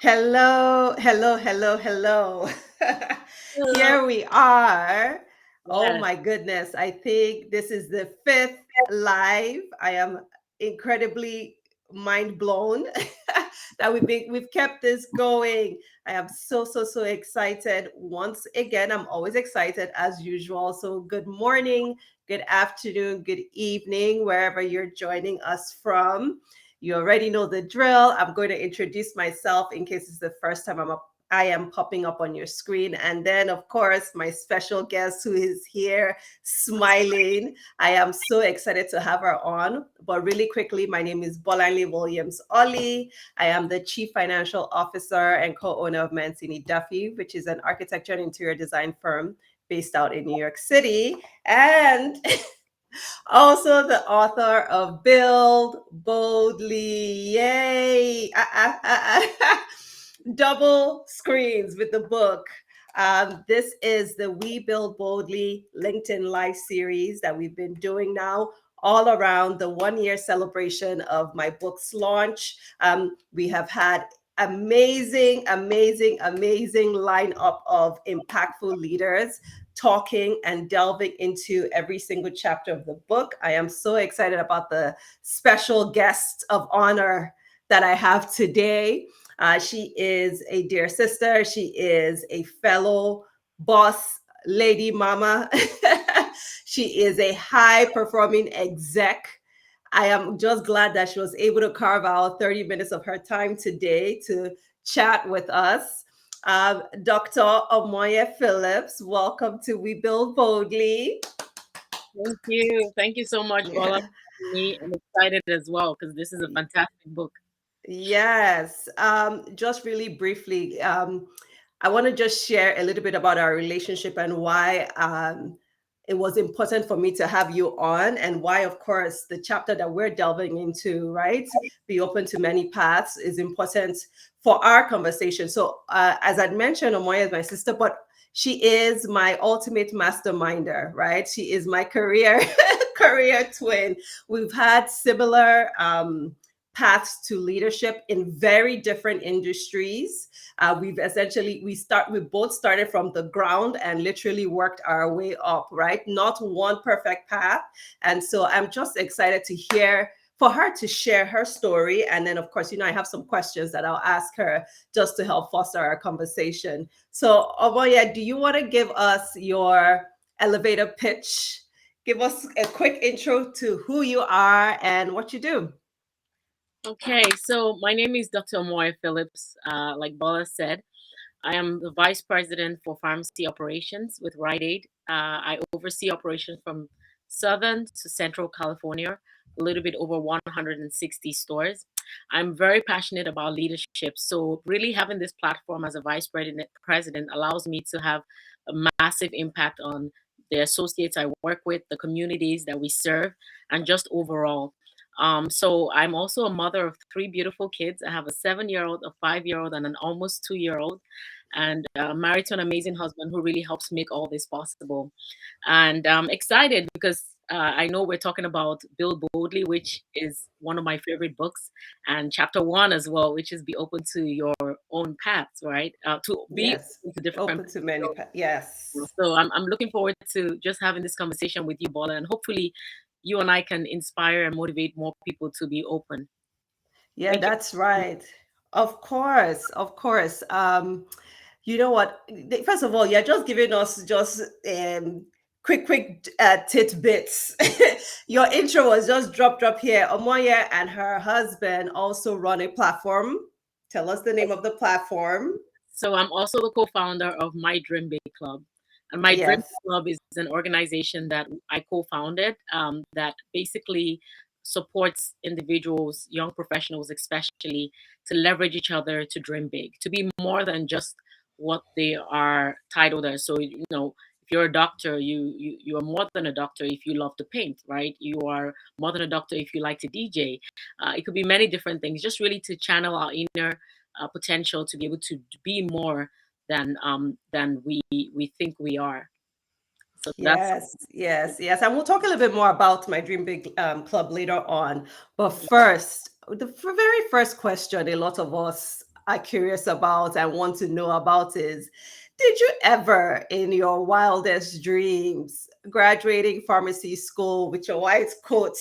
Hello, hello, hello, hello. Hello. Here we are. Oh Yes. my goodness. I think this is the fifth live. I am incredibly mind blown that we've kept this going. I am so excited. Once again, I'm always excited as usual. So good morning, good afternoon, good evening, wherever you're joining us from. You already know the drill. I'm going to introduce myself in case it's the first time I am popping up on your screen. And then, of course, my special guest who is here smiling. I am so excited to have her on. But really quickly, my name is Bolanle Williams-Olley. I am the Chief Financial Officer and co-owner of Mancini Duffy, which is an architecture and interior design firm based out in New York City. And also the author of Build Boldly. Yay! Double screens with the book. This is the We Build Boldly LinkedIn Live series that we've been doing now all around the 1 year celebration of my book's launch. We have had amazing lineup of impactful leaders talking and delving into every single chapter of the book. I am so excited about the special guest of honor that I have today. She is a dear sister. She is a fellow boss lady mama. She is a high performing exec. I am just glad that she was able to carve out 30 minutes of her time today to chat with us. Dr. Omonye Phillips, welcome to We Build Boldly. Thank you. Thank you so much, Bola. Me, I'm excited as well because this is a fantastic book. Yes. Just really briefly, I want to just share a little bit about our relationship and why it was important for me to have you on, and why, of course, the chapter that we're delving into, right, be open to many paths, is important for our conversation. So, as I'd mentioned, Omoya is my sister, but she is my ultimate masterminder, right? She is my career career twin. We've had similar paths to leadership in very different industries. We both started from the ground and literally worked our way up, right? Not one perfect path. And so I'm just excited to hear for her to share her story. And then, of course, I have some questions that I'll ask her just to help foster our conversation. So, Omoya, do you want to give us your elevator pitch? Give us a quick intro to who you are and what you do. Okay, so my name is Dr. Omonye Phillips. Like Bola said, I am the Vice President for Pharmacy Operations with Rite Aid. I oversee operations from Southern to Central California, a little bit over 160 stores. I'm very passionate about leadership. So, really having this platform as a president allows me to have a massive impact on the associates I work with, the communities that we serve, and just overall. So I'm also a mother of three beautiful kids. I have a 7-year-old, a 5-year-old, and an almost 2-year-old, and married to an amazing husband who really helps make all this possible. And I'm excited because I know we're talking about Build Boldly, which is one of my favorite books, and chapter one as well, which is be open to your own paths, right? To be Yes, open to different open to many. paths. Yes, So I'm looking forward to just having this conversation with you, Bola, and hopefully you and I can inspire and motivate more people to be open. yeah, Thank you. that's right. Of course, of course. You know what? First of all, you're just giving us just quick tidbits. Your intro was just drop here. Omoya and her husband also run a platform. Tell us the name of the platform. So I'm also the co-founder of My Dream Big Club. And My Dream Yes, Big Club is an organization that I co-founded that basically supports individuals, young professionals especially, to leverage each other to dream big, to be more than just what they are titled as. So, if you're a doctor, you are more than a doctor if you love to paint, right? You are more than a doctor if you like to DJ. It could be many different things, just really to channel our inner potential to be able to be more than we think we are. So that's yes. And we'll talk a little bit more about my Dream Big Club later on. But first, the very first question a lot of us are curious about and want to know about is, did you ever, in your wildest dreams, graduating pharmacy school with your white coat,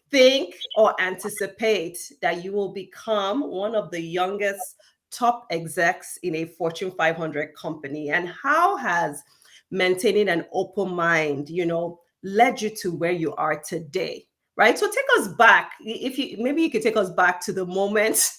think or anticipate that you will become one of the youngest top execs in a Fortune 500 company? And how has maintaining an open mind, led you to where you are today? Right. So take us back. If you maybe you could take us back to the moment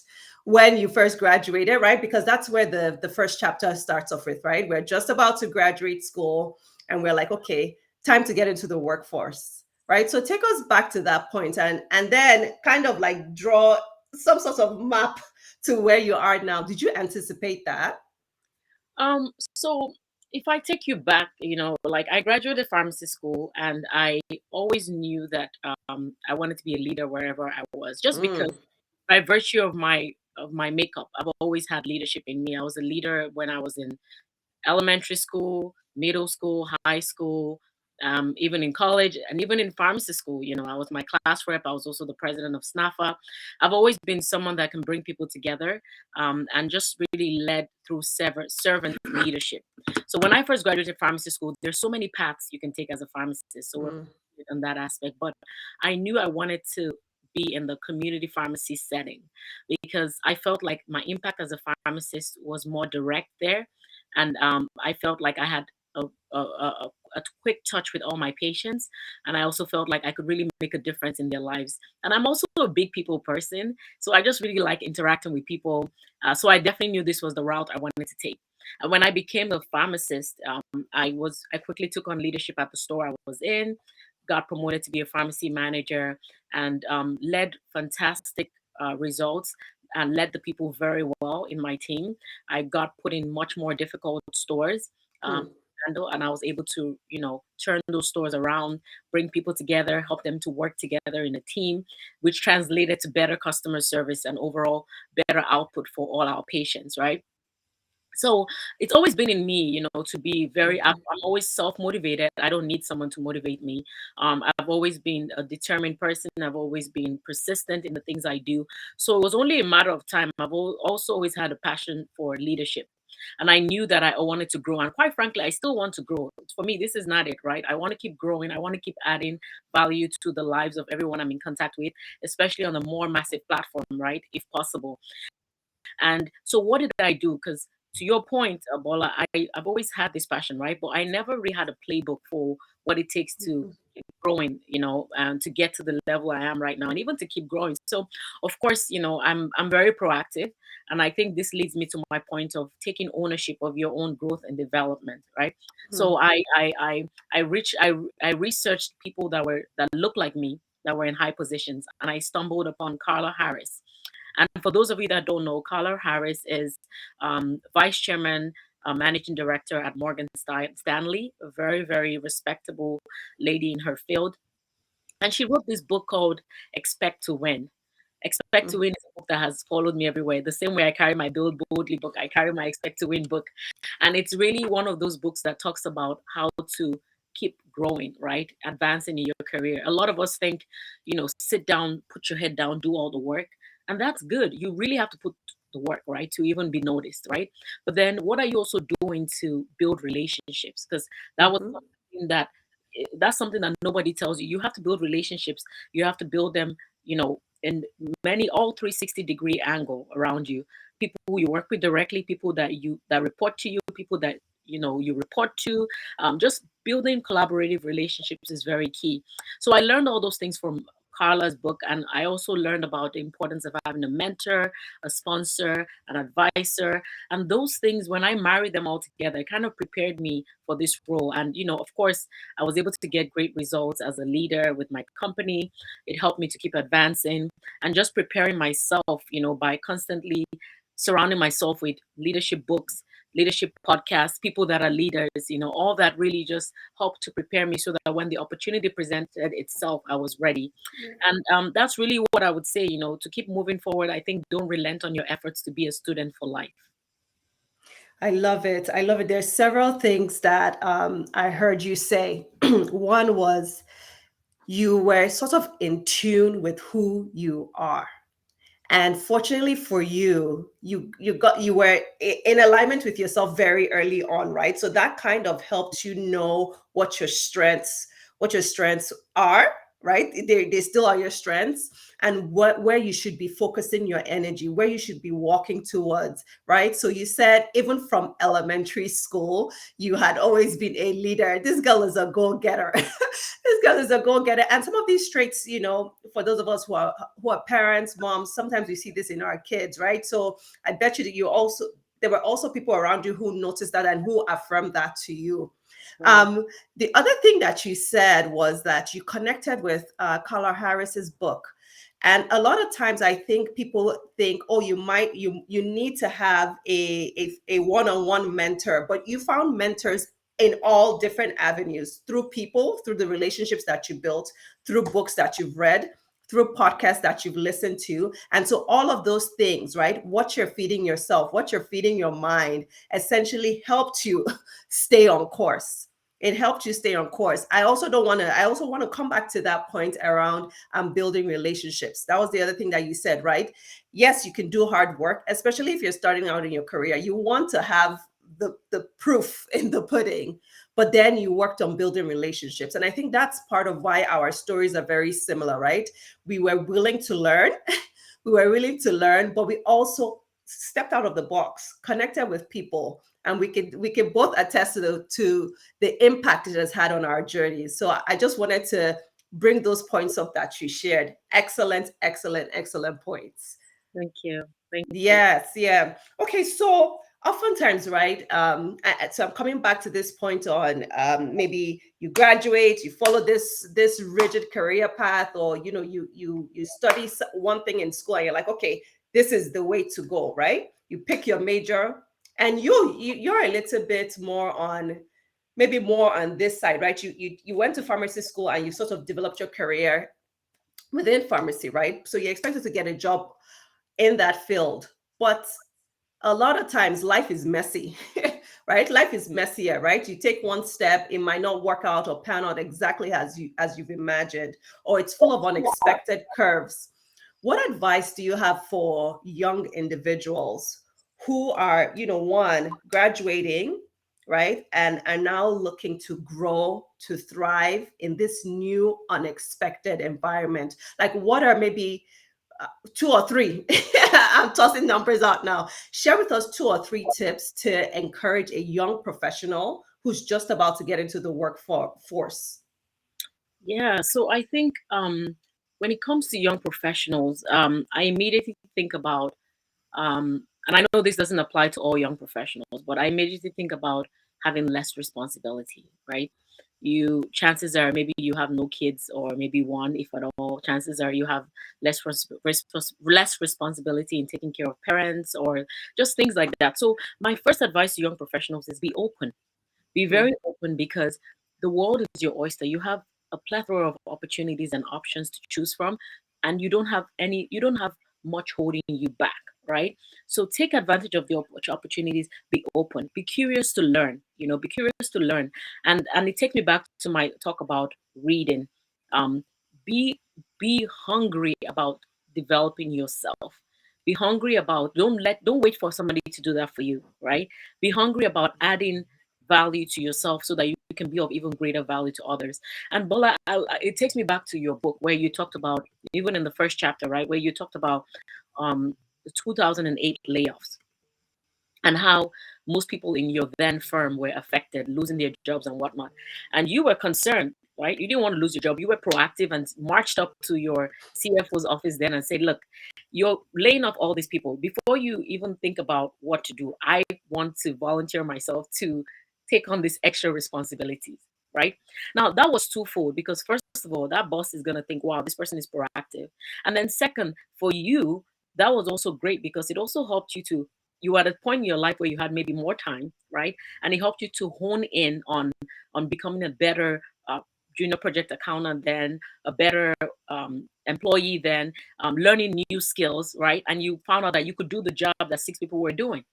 when you first graduated, right? Because that's where the first chapter starts off with, right? We're just about to graduate school and we're like, okay, time to get into the workforce, right? So take us back to that point and then kind of like draw some sort of map to where you are now. Did you anticipate that? So if I take you back, like I graduated pharmacy school and I always knew that I wanted to be a leader wherever I was, just because Mm, by virtue of my makeup, I've always had leadership in me. I was a leader when I was in elementary school, middle school, high school, even in college, and even in pharmacy school. I was my class rep. I was also the president of SNAFA. I've always been someone that can bring people together, and just really led through servant leadership. So when I first graduated pharmacy school, there's so many paths you can take as a pharmacist. So we're mm, on that aspect, but I knew I wanted to be in the community pharmacy setting because I felt like my impact as a pharmacist was more direct there, and I felt like I had a quick touch with all my patients, and I also felt like I could really make a difference in their lives. And I'm also a big people person, so I just really like interacting with people. So I definitely knew this was the route I wanted to take. And when I became a pharmacist, I quickly took on leadership at the store I was in, got promoted to be a pharmacy manager, and led fantastic results and led the people very well in my team. I got put in much more difficult stores. Um, mm, and I was able to, turn those stores around, bring people together, help them to work together in a team, which translated to better customer service and overall better output for all our patients, right? So it's always been in me, to be I'm always self-motivated. I don't need someone to motivate me. I've always been a determined person. I've always been persistent in the things I do. So it was only a matter of time. Also always had a passion for leadership. And I knew that I wanted to grow. And quite frankly, I still want to grow. For me, this is not it, right? I want to keep growing. I want to keep adding value to the lives of everyone I'm in contact with, especially on a more massive platform, right? If possible. And so what did I do? Because to your point, Bola, I've always had this passion, right? But I never really had a playbook for what it takes to mm, keep growing, and to get to the level I am right now, and even to keep growing. So, of course, I'm very proactive, and I think this leads me to my point of taking ownership of your own growth and development, right? mm, So I researched people that looked like me, that were in high positions, and I stumbled upon Carla Harris. And for those of you that don't know, Carla Harris is vice chairman, managing director at Morgan Stanley, a very, very respectable lady in her field. And she wrote this book called Expect to Win. Expect to mm. Win is a book that has followed me everywhere. The same way I carry my Build Boldly book, I carry my Expect to Win book. And it's really one of those books that talks about how to keep growing, right? Advancing in your career. A lot of us think, sit down, put your head down, do all the work. And that's good. You really have to put the work, right? To even be noticed, right? But then what are you also doing to build relationships? Because that was Mhm, something that's something that nobody tells you. You have to build relationships. You have to build them, in all 360-degree angle around you. People who you work with directly, people that report to you, people that you report to. Just building collaborative relationships is very key. So I learned all those things from Carla's book, and I also learned about the importance of having a mentor, a sponsor, an advisor, and those things. When I married them all together, it kind of prepared me for this role. And of course, I was able to get great results as a leader with my company. It helped me to keep advancing and just preparing myself, by constantly surrounding myself with leadership books, leadership podcasts, people that are leaders, all that really just helped to prepare me so that when the opportunity presented itself, I was ready. And that's really what I would say, to keep moving forward. I think don't relent on your efforts to be a student for life. I love it. I love it. There's several things that I heard you say. One was you were sort of in tune with who you are. And fortunately for you, you were in alignment with yourself very early on, right? So that kind of helped you know what your strengths are, right? They still are your strengths, and what where you should be focusing your energy, where you should be walking towards, right? So you said even from elementary school, you had always been a leader. This girl is a go-getter. This girl is a go-getter. And some of these traits, for those of us who are parents, moms, sometimes we see this in our kids, right? So I bet you that there were also people around you who noticed that and who affirmed that to you. Right. um, the other thing that you said was that you connected with Carla Harris's book. And a lot of times I think people think, oh, you need to have a one-on-one mentor, but you found mentors in all different avenues, through people, through the relationships that you built, through books that you've read, through podcasts that you've listened to. And so all of those things, right? What you're feeding yourself, what you're feeding your mind, essentially helped you stay on course. It helped you stay on course. I also want to come back to that point around building relationships. That was the other thing that you said, right? Yes, you can do hard work, especially if you're starting out in your career. You want to have the proof in the pudding, but then you worked on building relationships. And I think that's part of why our stories are very similar, right? We were willing to learn. We were willing to learn, but we also stepped out of the box, connected with people, and we could both attest to the impact it has had on our journeys. So I just wanted to bring those points up that you shared. Excellent, excellent, excellent points. Thank you. Thank you. Yes, yeah. Okay, so oftentimes, right? So I'm coming back to this point on maybe you graduate, you follow this rigid career path, or you study one thing in school, and you're like, okay, this is the way to go, right? You pick your major, and you're a little bit more on, maybe more on this side, right? You went to pharmacy school and you sort of developed your career within pharmacy, right? So you're expected to get a job in that field. But a lot of times life is messy, right? Life is messier, right? You take one step, it might not work out or pan out exactly as you've imagined, or it's full of unexpected curves. What advice do you have for young individuals who are, one, graduating, right? And are now looking to grow, to thrive in this new unexpected environment? Like, what are maybe two or three? I'm tossing numbers out now. Share with us two or three tips to encourage a young professional who's just about to get into the workforce. Yeah. So I think when it comes to young professionals, I immediately think about, and I know this doesn't apply to all young professionals, but I immediately think about having less responsibility, right? You chances are maybe you have no kids, or maybe one, if at all. Chances are you have less responsibility in taking care of parents, or just things like that. So my first advice to young professionals is be open. Be Hmm. very open, because the world is your oyster. You have a plethora of opportunities and options to choose from, and you don't have much holding you back, right? So take advantage of the opportunities. Be open. Be curious to learn. Be curious to learn. And it takes me back to my talk about reading. Um, be be hungry about developing yourself. Be hungry about, don't wait for somebody to do that for you, right? Be hungry about adding value to yourself, so that you can be of even greater value to others. And Bola, it takes me back to your book, where you talked about, even in the first chapter, right, where you talked about the 2008 layoffs, and how most people in your then firm were affected, losing their jobs and whatnot. And you were concerned, right? You didn't want to lose your job. You were proactive and marched up to your CFO's office then and said, look, you're laying off all these people. Before you even think about what to do, I want to volunteer myself to take on these extra responsibilities, right? Now, that was twofold, because first of all, that boss is going to think, wow, this person is proactive. And then second, for you, that was also great, because it also helped you were at a point in your life where you had maybe more time, right? And it helped you to hone in on becoming a better junior project accountant, then a better employee, then learning new skills, right? And you found out that you could do the job that six people were doing.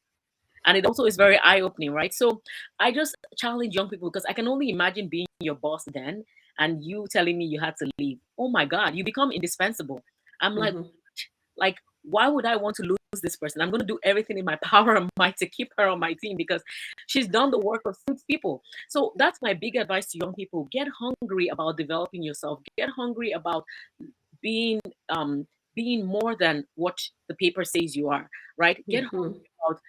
And it also is very eye-opening, right? So I just challenge young people, because I can only imagine being your boss then, and you telling me you had to leave. Oh my God, you become indispensable. I'm like, Hmm. like why would I want to lose this person? I'm going to do everything in my power and might to keep her on my team because she's done the work of 6 people. So that's my big advice to young people. Get hungry about developing yourself. Get hungry about being being more than what the paper says you are, right? Get Mhm. hungry about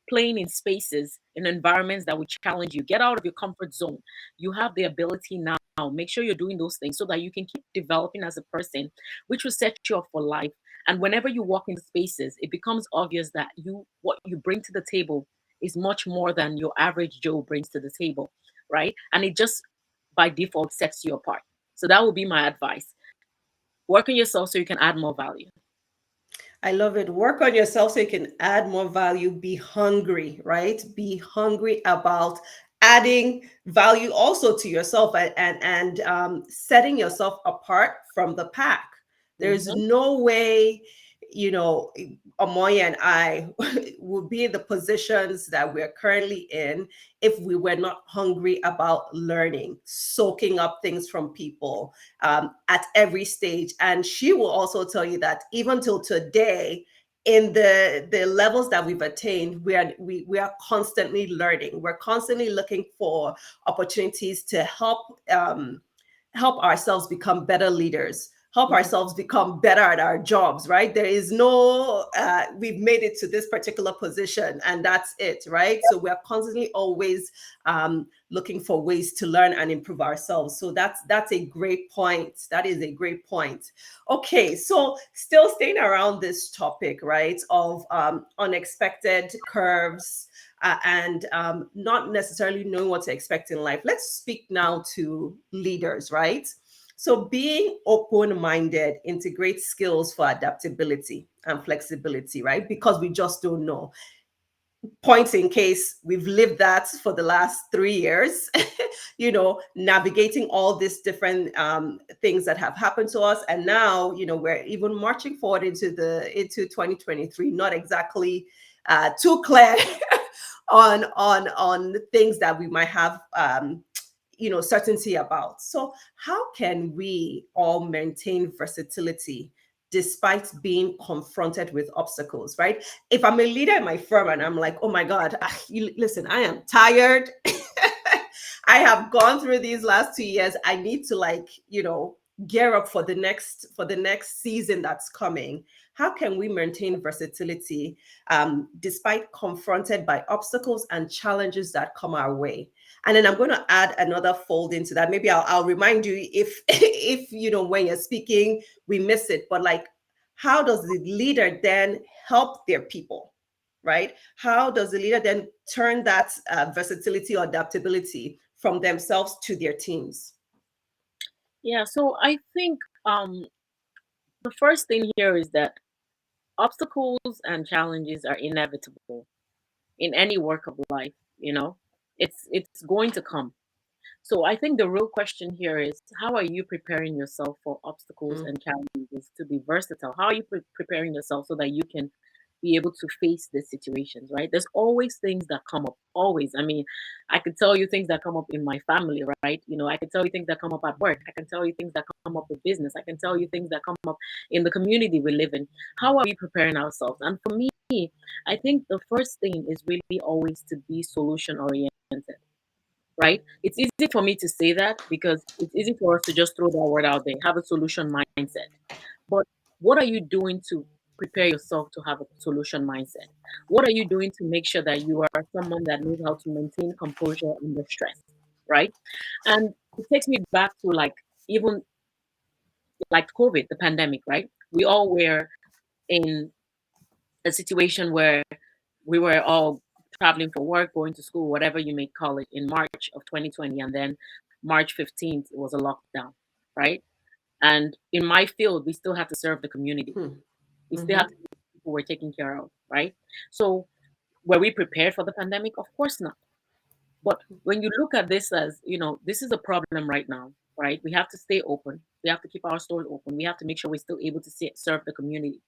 playing in spaces, in environments that will challenge you. Get out of your comfort zone. You have the ability now. Make sure you're doing those things so that you can keep developing as a person, which will set you up for life. And whenever you walk into spaces, it becomes obvious that what you bring to the table is much more than your average Joe brings to the table, right? And it just by default sets you apart. So that would be my advice. Work on yourself so you can add more value. I love it. Work on yourself so you can add more value. Be hungry, right? Be hungry about adding value also to yourself, and setting yourself apart from the pack. There's Hmm. no way, you know, Omoye and I would be in the positions that we're currently in if we were not hungry about learning, soaking up things from people, at every stage. And she will also tell you that even till today, in the levels that we've attained, we are constantly learning. We're constantly looking for opportunities to help ourselves become better leaders, help ourselves become better at our jobs, right? There is no we've made it to this particular position and that's it, right? So we're constantly always looking for ways to learn and improve ourselves. So that's a great point. That is a great point. Okay, so still staying around this topic, right, of unexpected curves, and not necessarily knowing what to expect in life. Let's speak now to leaders, right? So being open-minded integrates skills for adaptability and flexibility, right? Because we just don't know. Points in case we've lived that for the last 3 years, navigating all these different things that have happened to us, and now we're even marching forward into 2023, not exactly too clear on things that we might have certainty about. So how can we all maintain versatility despite being confronted with obstacles, right? If I'm a leader in my firm and I'm like, oh my God, listen, I am tired. I have gone through these last 2 years. I need to gear up for the next season that's coming. How can we maintain versatility despite confronted by obstacles and challenges that come our way? And then I'm going to add another fold into that. Maybe I'll remind you if if when you're speaking we miss it, but like, how does the leader then help their people, right? How does the leader then turn that versatility or adaptability from themselves to their teams? Yeah, so I think the first thing here is that obstacles and challenges are inevitable in any work of life, you know. It's going to come. So I think the real question here is, how are you preparing yourself for obstacles Mm. and challenges to be versatile? How are you preparing yourself so that you can be able to face these situations, right? There's always things that come up, always. I mean, I could tell you things that come up in my family, right? I could tell you things that come up at work. I can tell you things that come up with business. I can tell you things that come up in the community we live in. How are we preparing ourselves? And for me, I think the first thing is really always to be solution oriented, right? It's easy for me to say that because it's easy for us to just throw that word out there, have a solution mindset. But what are you doing to prepare yourself to have a solution mindset? What are you doing to make sure that you are someone that knows how to maintain composure under stress, right? And it takes me back to like even like COVID, the pandemic, right? We all were in a situation where we were all traveling for work, going to school, whatever you may call it, in March of 2020. And then March 15th, it was a lockdown, right? And in my field, we still had to serve the community. Hmm. We still had Mm-hmm. to be people we're taking care of, right? So were we prepared for the pandemic? Of course not. But when you look at this as, this is a problem right now, right? We have to stay open. We have to keep our stores open. We have to make sure we're still able to serve the community.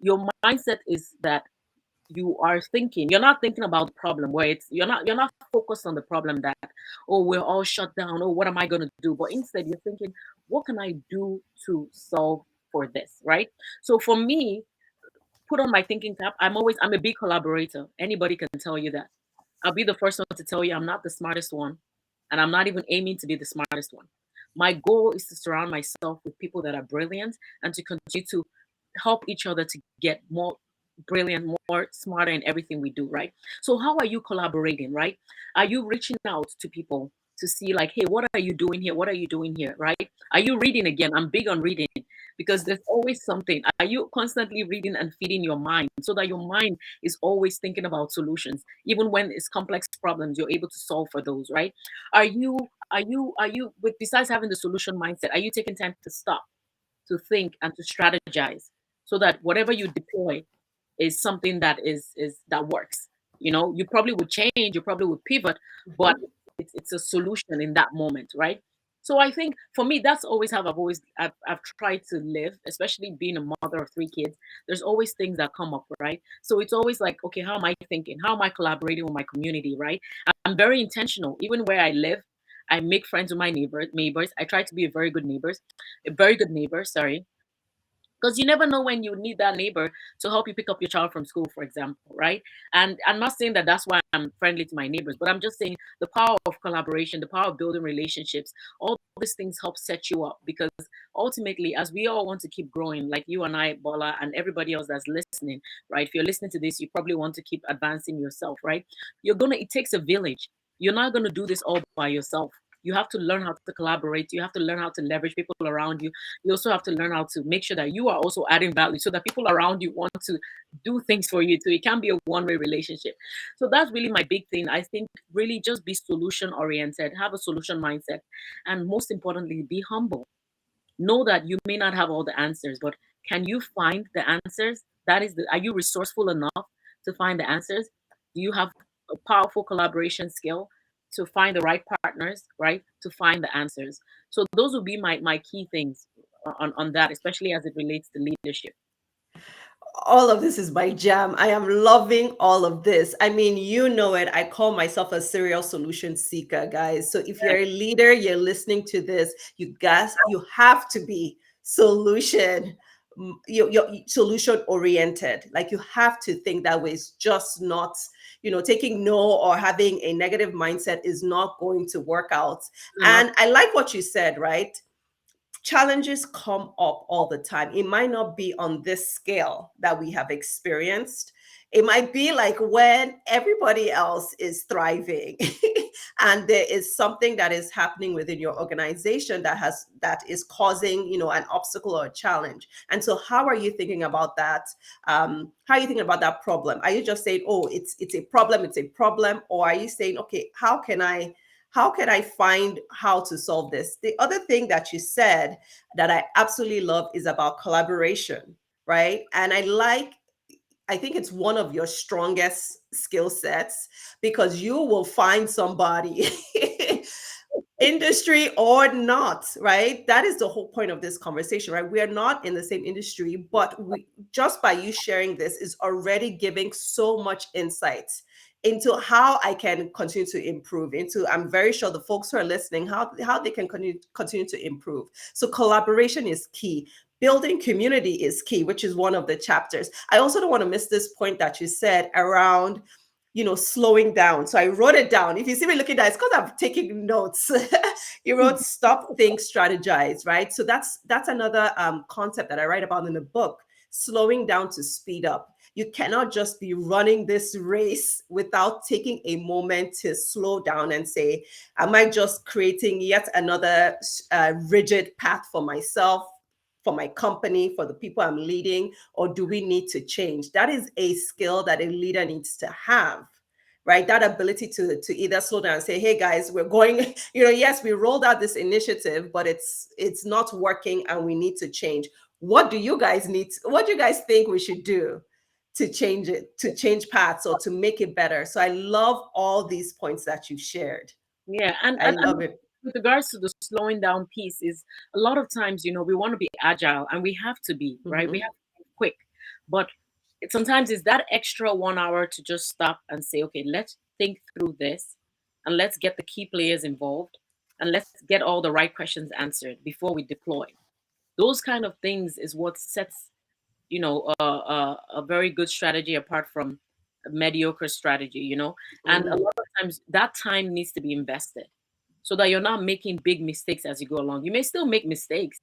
Your mindset is that you're not thinking about the problem where you're not focused on the problem that, oh, we're all shut down, oh, what am I going to do? But instead you're thinking, what can I do to solve for this, right? So for me, put on my thinking cap. I'm a big collaborator. Anybody can tell you that. I'll be the first one to tell you I'm not the smartest one, and I'm not even aiming to be the smartest one. My goal is to surround myself with people that are brilliant and to continue to help each other to get more brilliant, more smarter in everything we do, right? So how are you collaborating, right? Are you reaching out to people to see like, hey, what are you doing here? What are you doing here, right? Are you reading again? I'm big on reading because there's always something. Are you constantly reading and feeding your mind so that your mind is always thinking about solutions, even when it's complex problems, you're able to solve for those, right? Are you with besides having the solution mindset, are you taking time to stop, to think and to strategize so that whatever you deploy is something that is that works. You probably would change, you probably would pivot, but Mhm. it's a solution in that moment, right? So I think for me, that's always how I've tried to live, especially being a mother of three kids. There's always things that come up, right? So it's always like, okay, how am I thinking? How am I collaborating with my community, right? I'm very intentional. Even where I live, I make friends with my neighbors. I try to be a very good neighbor, sorry, because you never know when you need that neighbor to help you pick up your child from school, for example, right? And I'm not saying that that's why I'm friendly to my neighbors, but I'm just saying the power of collaboration, the power of building relationships, all these things help set you up because ultimately, as we all want to keep growing, like you and I, Bola, and everybody else that's listening, right? If you're listening to this, you probably want to keep advancing yourself, right? It takes a village. You're not going to do this all by yourself. You have to learn how to collaborate. You have to learn how to leverage people around you. You also have to learn how to make sure that you are also adding value so that people around you want to do things for you too. It can't be a one-way relationship. So that's really my big thing. I think really just be solution oriented, have a solution mindset, and most importantly, be humble. Know that you may not have all the answers, but can you find the answers? Are you resourceful enough to find the answers? Do you have a powerful collaboration skill to find the right partners, right? To find the answers. So those would be my key things on that, especially as it relates to leadership. All of this is my jam. I am loving all of this. I mean, you know it. I call myself a serial solution seeker, guys. So if you're a leader, you're listening to this, you guys, you have to be you're solution oriented. Like you have to think that way. It's just not, taking no or having a negative mindset is not going to work out. Not And I like what you said, right? Challenges come up all the time. It might not be on this scale that we have experienced. It might be like when everybody else is thriving and there is something that is happening within your organization that is causing, an obstacle or a challenge. And so how are you thinking about that? How are you thinking about that problem? Are you just saying, oh, it's a problem, or are you saying, okay, how can I find how to solve this? The other thing that you said that I absolutely love is about collaboration, right? And I think it's one of your strongest skill sets because you will find somebody, industry or not, right? That is the whole point of this conversation, right? We are not in the same industry, but we just by you sharing this is already giving so much insight into how I can continue to improve. Into I'm very sure the folks who are listening, how they can continue to improve. So collaboration is key. Building community is key, which is one of the chapters. I also don't want to miss this point that you said around slowing down. So I wrote it down. If you see me looking at it, it's because I'm taking notes. You wrote stop, think, strategize, right? So that's another concept that I write about in the book, slowing down to speed up. You cannot just be running this race without taking a moment to slow down and say, am I just creating yet another rigid path for myself, for my company, for the people I'm leading, or do we need to change? That is a skill that a leader needs to have, right? That ability to either slow down and say, hey guys, we're going, yes, we rolled out this initiative, but it's not working and we need to change. What do you guys think we should do to change it, to change paths or to make it better? So I love all these points that you've shared. Yeah, and, I and and love it. with regards to the slowing down piece, is a lot of times, we want to be agile, and we have to be, right? We Mhm. have to be quick, but sometimes it's that extra 1 hour to just stop and say, okay, let's think through this, and let's get the key players involved, and let's get all the right questions answered before we deploy. Those kind of things is what sets a very good strategy apart from a mediocre strategy, and a Mm, lot of times that time needs to be invested so that you're not making big mistakes as you go along. You may still make mistakes,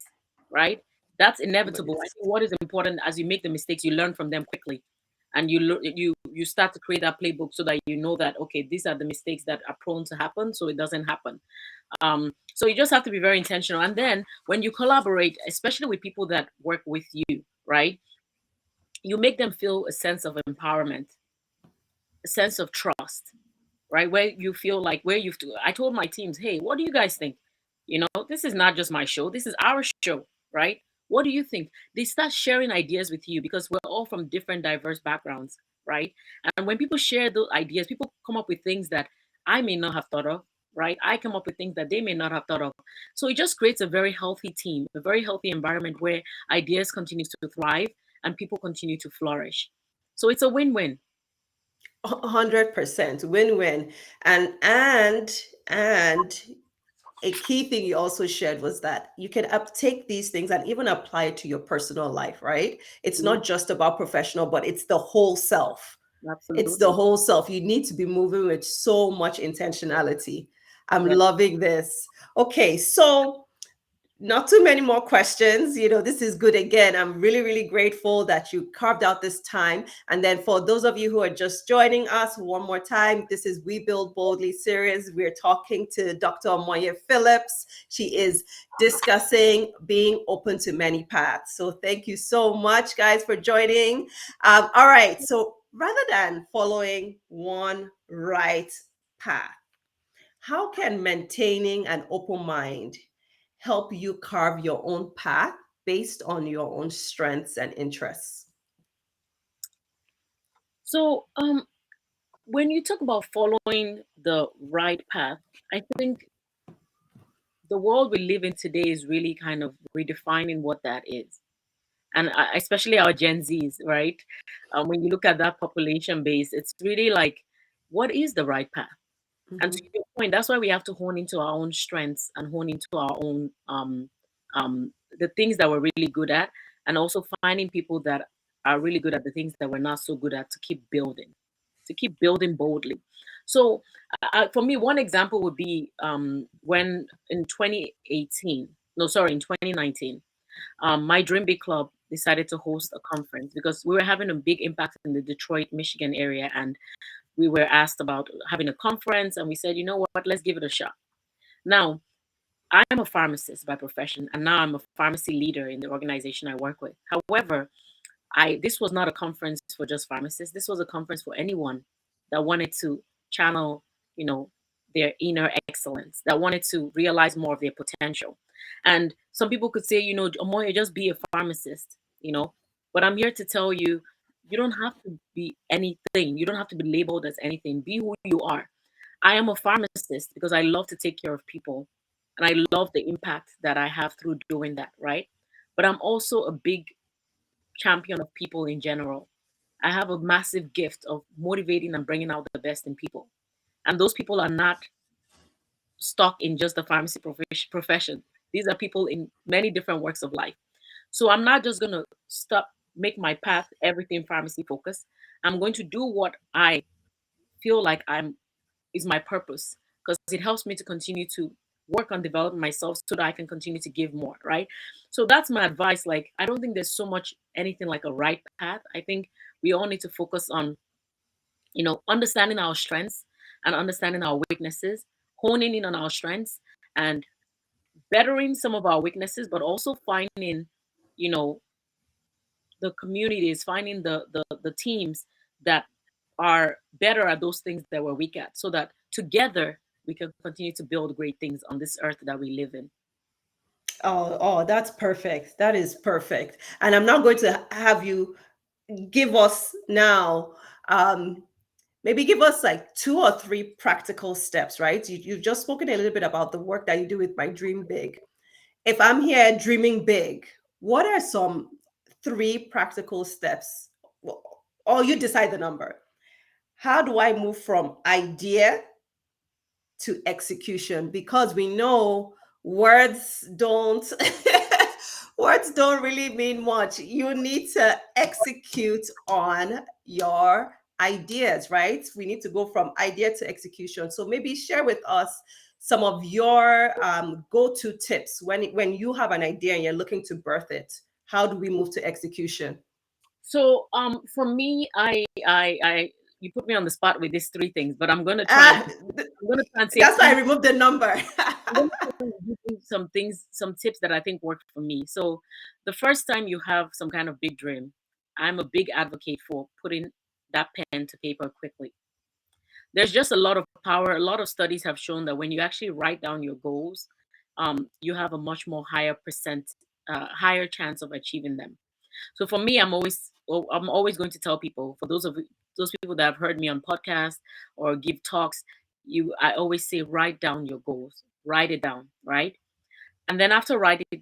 right? That's but inevitable. I it's think what is important, as you make the mistakes, you learn from them quickly, and you start to create that playbook so that you know that, okay, these are the mistakes that are prone to happen, so it doesn't happen. So you just have to be very intentional. And then when you collaborate, especially with people that work with you, right, you make them feel a sense of empowerment, a sense of trust, right? Where you feel like, where you've to, I told my teams, hey, what do you guys think? This is not just my show, this is our show, right? What do you think? They start sharing ideas with you because we're all from different diverse backgrounds, right? And when people share those ideas, people come up with things that I may not have thought of, right? I come up with things that they may not have thought of. So it just creates a very healthy team, a very healthy environment where ideas continue to thrive and people continue to flourish. So it's a win-win. 100% win-win. And a key thing you also shared was that you can uptake these things and even apply it to your personal life, right? It's not just about professional, but it's the whole self. It's the Absolutely. whole self. You need to be moving with so much intentionality. I'm Yeah. loving this. Okay, so not too many more questions. This is good. Again, I'm really, really grateful that you carved out this time. And then for those of you who are just joining us one more time, this is We Build Boldly series. We're talking to Dr. Omonye Phillips. She is discussing being open to many paths. So thank you so much, guys, for joining. All right. So rather than following one right path, how can maintaining an open mind help you carve your own path based on your own strengths and interests? So, when you talk about following the right path, I think the world we live in today is really kind of redefining what that is. And especially our Gen Zs, right? When you look at that population base, it's really like, what is the right path? And to Mhm. your point, that's why we have to hone into our own strengths and hone into our own the things that we're really good at, and also finding people that are really good at the things that we're not so good at to keep building boldly. So, for me, one example would be when in 2018, no, sorry, in 2019, my Dream Big Club decided to host a conference because we were having a big impact in the Detroit, Michigan area, and we were asked about having a conference, and we said, you know what, let's give it a shot. Now, I'm a pharmacist by profession, and now I'm a pharmacy leader in the organization I work with. However, I this was not a conference for just pharmacists. This was a conference for anyone that wanted to channel, you know, their inner excellence, that wanted to realize more of their potential. And some people could say, Omoye, just be a pharmacist. But I'm here to tell you, you don't have to be anything. You don't have to be labeled as anything. Be who you are. I am a pharmacist because I love to take care of people and I love the impact that I have through doing that, right? But I'm also a big champion of people in general. I have a massive gift of motivating and bringing out the best in people. And those people are not stuck in just the pharmacy profession. These are people in many different works of life. So I'm not just going to make my path everything pharmacy focused. I'm going to do what I feel like is my purpose because it helps me to continue to work on developing myself so that I can continue to give more, right? So that's my advice. Like, I don't think there's so much anything like a right path. I think we all need to focus on, understanding our strengths and understanding our weaknesses, honing in on our strengths and bettering some of our weaknesses, but also finding, you know, the communities, finding the teams that are better at those things that we're weak at, so that together we can continue to build great things on this earth that we live in. Oh, that's perfect. That is perfect. And I'm not going to have you give us now, maybe give us like two or three practical steps, right? You've just spoken a little bit about the work that you do with My Dream Big. If I'm here dreaming big, what are some three practical steps? Well, or you decide the number. How do I move from idea to execution? Because we know words don't Words don't really mean much. You need to execute on your ideas, right? We need to go from idea to execution. So maybe share with us some of your go-to tips when you have an idea and you're looking to birth it. How do we move to execution? So, for me, you put me on the spot with these three things, but Ah, I'm gonna try and say that's why I three. removed the number. I'm gonna try and give you some things, some tips that I think worked for me. So, the first time you have some kind of big dream, I'm a big advocate for putting that pen to paper quickly. There's just a lot of power. A lot of studies have shown that when you actually write down your goals, you have a much more higher chance of achieving them. So for me, I'm always going to tell people, for those people that have heard me on podcasts or give talks, I always say write down your goals, write it down, right? And then after writing it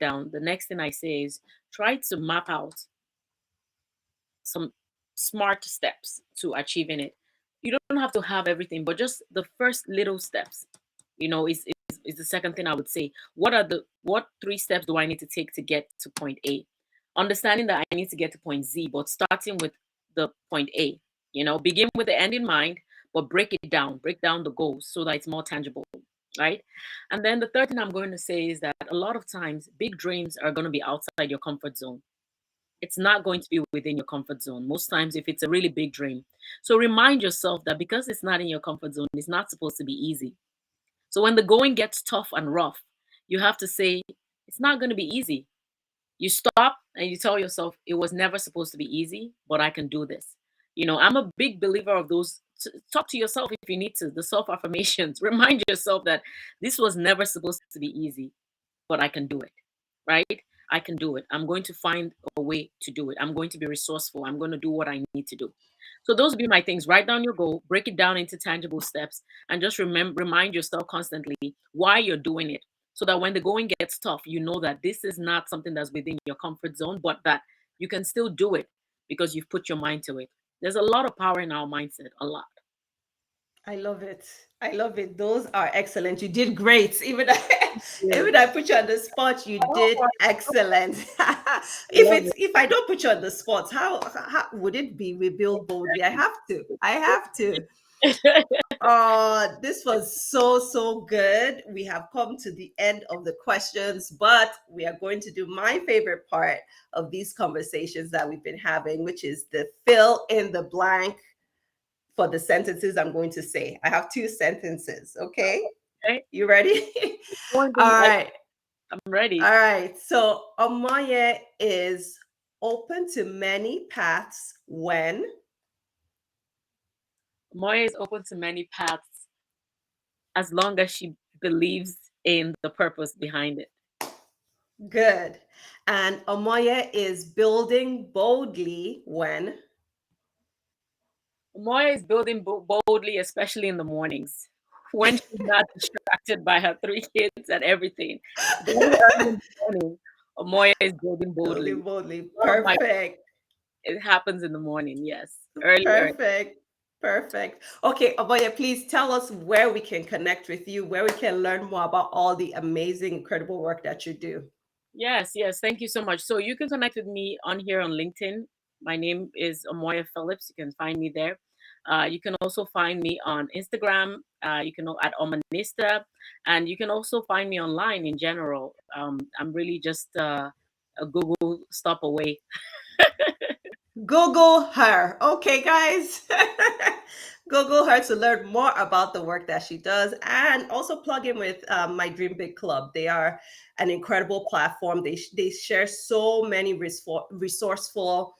down, the next thing I say is try to map out some smart steps to achieving it. You don't have to have everything, but just the first little steps, is the second thing I would say. What three steps do I need to take to get to point A? Understanding that I need to get to point Z, but starting with the point A. Begin with the end in mind, but break down the goals so that it's more tangible, right? And then the third thing I'm going to say is that a lot of times big dreams are going to be outside your comfort zone. It's not going to be within your comfort zone most times if it's a really big dream. So remind yourself that because it's not in your comfort zone, it's not supposed to be easy. So when the going gets tough and rough, you have to say, it's not going to be easy. You stop and you tell yourself, it was never supposed to be easy, but I can do this. I'm a big believer of those. Talk to yourself if you need to, the self affirmations. Remind yourself that this was never supposed to be easy, but I can do it, right? I can do it. I'm going to find a way to do it. I'm going to be resourceful. I'm going to do what I need to do. So those would be my things. Write down your goal, break it down into tangible steps, and just remind yourself constantly why you're doing it. So that when the going gets tough, you know that this is not something that's within your comfort zone, but that you can still do it because you've put your mind to it. There's a lot of power in our mindset, a lot. I love it. I love it. Those are excellent. You did great. Even Yeah. even I put you on the spot, you Oh, did excellent. I love If I don't put you on the spot, how would it be? We build boldly. I have to. I have to. it. This was so good. We have come to the end of the questions, but we are going to do my favorite part of these conversations that we've been having, which is the fill in the blank for the sentences I'm going to say. I have two sentences. Okay. Okay. You ready? One All thing, right. I'm ready. All right. So Omonye is open to many paths when Moya is open to many paths as long as she believes in the purpose behind it. good. And Omoye is building boldly when Moya is building boldly, especially in the mornings when she's not distracted by her three kids and everything. Very early in the morning, Moya is building boldly. building boldly. A lot of my Perfect. it happens in the morning. Yes, early, early. Perfect. Perfect. Okay, Omoye, please tell us where we can connect with you, where we can learn more about all the amazing, incredible work that you do. Yes, yes. Thank you so much. So you can connect with me on here on LinkedIn. My name is Omonye Phillips. You can find me there. You can also find me on Instagram. You can at Omanista, and you can also find me online in general. I'm really just a Google stop away. Google her. Okay, guys. Google her to learn more about the work that she does and also plug in with My Dream Big Club. They are an incredible platform. They share so many resourceful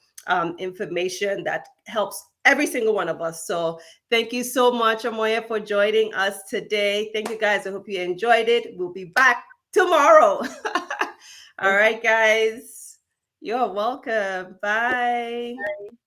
information that helps every single one of us. So thank you so much, Amoya, for joining us today. Thank you, guys. I hope you enjoyed it. We'll be back tomorrow. All Thank right, guys. You're welcome. Bye. you.